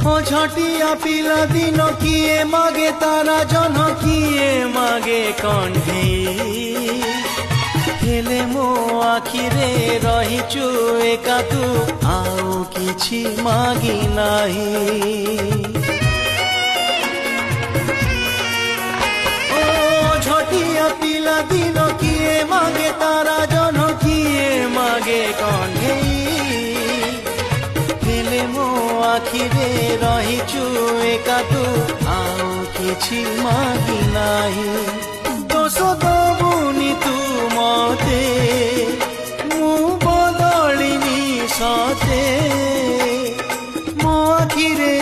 ओ झटिया पिला दिन किए मागे तारा जन किए मागे कण्ढेई हेले मो आखिरे रहिचु एका तू आउ किछि मागी नाही। झटिया पिला दिन किए मागे तारा जन किए मागे कण्ढेई हेले मो आखिरे रहिचु एका तू आउ किछि मागी नाही। दोष दबुनि तू मते मु बदलिनी सते मो आखिरे